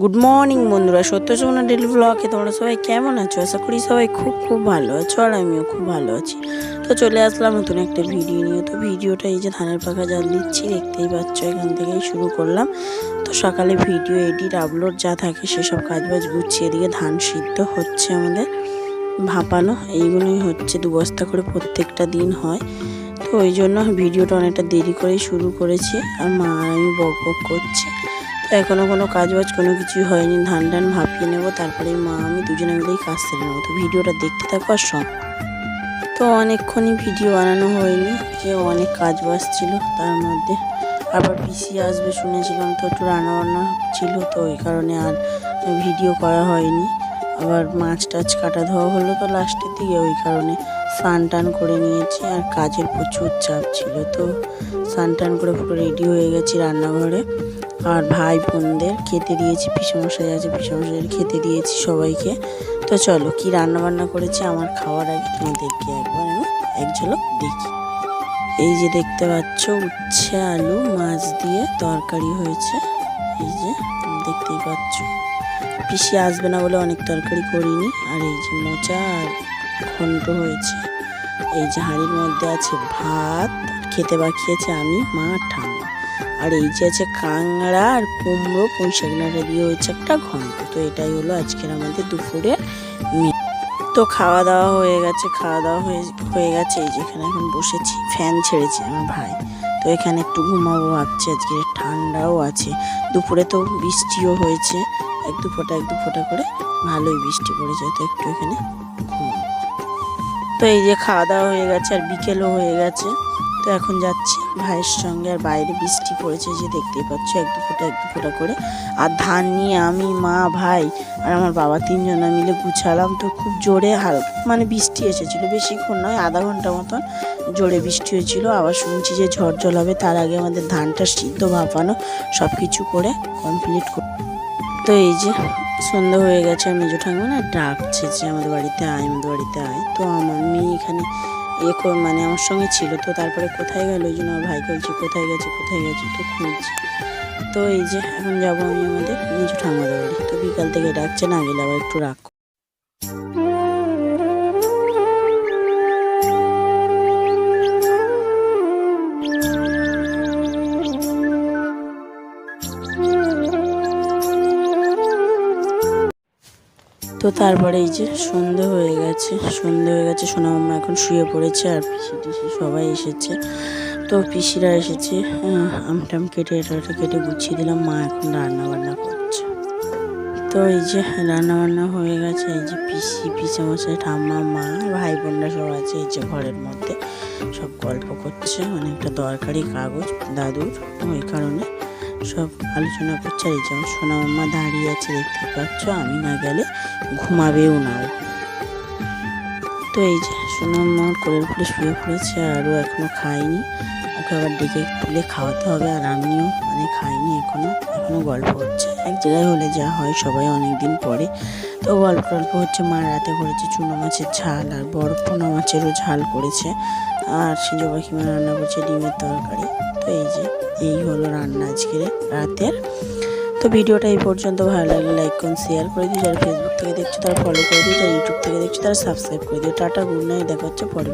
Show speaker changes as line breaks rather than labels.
Good morning বন্ধুরা, সত্য Sumana daily ব্লগে তোমরা সবাই কেমন আছো? আশা করি সবাই খুব ভালো আছো, আর আমিও খুব ভালো আছি। তো চলে আসলাম নতুন একটা ভিডিও নিয়ে। তো ভিডিওটা এই যে ধানের পাখা জাল দিচ্ছি, দেখতেই পাচ্ছ, এখান থেকেই শুরু করলাম। তো সকালে ভিডিও এডিট আপলোড যা থাকে সেসব কাজবাজ গুছিয়ে, এদিকে ধান সিদ্ধ হচ্ছে আমাদের, ভাপানো এইগুলোই হচ্ছে। 2 বস্তা করে প্রত্যেকটা দিন হয়, তো ওই জন্য ভিডিওটা অনেকটা দেরি করেই শুরু করেছি। আর মা আর আমি বক বক করছি। এখনও কোনো কাজবাজ কোনো কিছুই হয়নি, ধান টান ভাপিয়ে নেবো, তারপরে মা আমি দুজনে মিলেই কাজ সেরে নেবো। তো ভিডিওটা দেখতে থাকো আর সব। তো অনেকক্ষণই ভিডিও বানানো হয়নি, যে অনেক কাজবাজ ছিল তার মধ্যে। আবার পিসি আসবে শুনেছিলাম, তো একটু রান্নাবান্না ছিল, তো ওই কারণে আর ভিডিও করা হয়নি। আবার মাছ টাছ কাটা ধোয়া হলো তো লাস্টের দিকে, ওই কারণে স্নান টান করে নিয়েছি। আর কাজের প্রচুর চাপ ছিল, তো স্নান টান করে পুরো রেডি হয়ে গেছি রান্নাঘরে। আর ভাই বোনদের খেতে দিয়েছি, পিসমশাই আছে, পিসমশাইয়ের খেতে দিয়েছি সবাইকে। তো চলো কি রান্না বান্না করেছে আমার খাওয়ার আগে তোমাদেরকে একবার আমি এক ঝলক দেখি। এই যে দেখতে পাচ্ছ, উচ্ছে আলু মাছ দিয়ে তরকারি হয়েছে। এই যে দেখতেই পাচ্ছ, পিসি আসবে না বলে অনেক তরকারি করিনি। আর এই যে মোচা আর ঘন্ট হয়েছে। এই যে হাঁড়ির মধ্যে আছে ভাত, খেতে বাকিয়েছে আমি, মা, ঠাম্মা। আর এই যে আছে কাঁকড়া আর কুমড়ো পুঁইশাক ডাঁটা দিয়ে হয়েছে একটা ঘন্ট। তো এটাই হলো আজকের আমাদের দুপুরের মেনু। তো খাওয়া দাওয়া হয়ে গেছে, হয়ে গেছে। এই যেখানে এখন বসেছি, ফ্যান ছেড়েছে আমার ভাই। তো এখানে একটু ঘুমাবো ভাবছি, আজকে ঠান্ডাও আছে। দুপুরে তো বৃষ্টিও হয়েছে, এক দু ফোঁটা করে ভালোই বৃষ্টি পড়েছে। তো একটু এখানে ঘুমাবো। তো এই যে খাওয়া দাওয়া হয়ে গেছে, আর বিকেলও হয়ে গেছে। তো এখন যাচ্ছি ভাইয়ের সঙ্গে। আর বাইরে বৃষ্টি পড়েছে, যে দেখতেই পাচ্ছ, এক দু ফোঁটা করে। আর ধান নিয়ে আমি, মা, ভাই আর আমার বাবা 3 জনা মিলে গুছালাম। তো খুব জোরে মানে বৃষ্টি এসেছিলো, বেশিক্ষণ নয়, আধা ঘন্টা মতন জোরে বৃষ্টি হয়েছিল। আবার শুনছি যে ঝড় জল হবে, তার আগে আমাদের ধানটা সিদ্ধ ভাপানো সব কিছু করে কমপ্লিট করে। তো এই যে সন্ধ্যা হয়ে গেছে, আর মেজো ঠাকুমা না ডাকছে যে আমাদের বাড়িতে আয়, আমাদের বাড়িতে আয়। তো আমার মেয়ে এখানে মানে আমার সঙ্গে ছিল। তো তারপরে কোথায় গেল, ওই জন্য আমার ভাই বলছে কোথায় গেছে। তো খুঁজছি। তো এই যে এখন যাবো আমি আমাদের মেজো ঠাকুমাদের বাড়ি। তো বিকাল থেকে ডাকছে, না গেলে আবার একটু রাখ। তো তারপরে এই যে সন্ধে হয়ে গেছে, সোনা মাম্মা এখন শুয়ে পড়েছে। আর পিসি টিসি সবাই এসেছে। তো পিসিরা এসেছে, আমটাম কেটে এটা কেটে গুছিয়ে দিলাম। মা এখন রান্না বান্না করছে। তো এই যে রান্না বান্না হয়ে গেছে। এই যে পিসেমশাই, ঠাম্মা, মা, ভাই বোনরা সব আছে এই যে ঘরের মধ্যে, সব গল্প করছে। অনেকটা দরকারি কাগজ দাদুর, ওই কারণে সব আলোচনা করছে। আর এই যে সোনা মাম্মা দাঁড়িয়ে আছে, দেখতে পাচ্ছ, আমি না গেলে ঘুমাবেও না। তো এই যে সোনা মাম্মা কোলের উপরে শুয়ে পড়েছে, আরও এখনও খাইনি। ওকে আবার ডেকে তুলে খাওয়াতে হবে। আর আমিও মানে খাইনি এখনও গল্প হচ্ছে। এক জায়গায় হলে যা হয়, সবাই অনেক দিন পরে। তো গল্প হচ্ছে। মা রাতে করেছে চুনো মাছের ঝাল, আর বড় পোনা মাছেরও ঝাল করেছে। আর সিঁজ পাখিমা রান্না করছে ডিমের তরকারি। তো এই হলো রান্না আজকের রাতের। তো ভিডিওটা এই পর্যন্ত ভালো লাগলে লাইক করুন, শেয়ার করে দিও। যারা ফেসবুক থেকে দেখছো তারা ফলো করে দিও, যারা ইউটিউব থেকে দেখছো তারা সাবস্ক্রাইব করে দিও। টাটা, গুড নাইট, দেখা হচ্ছে পরে।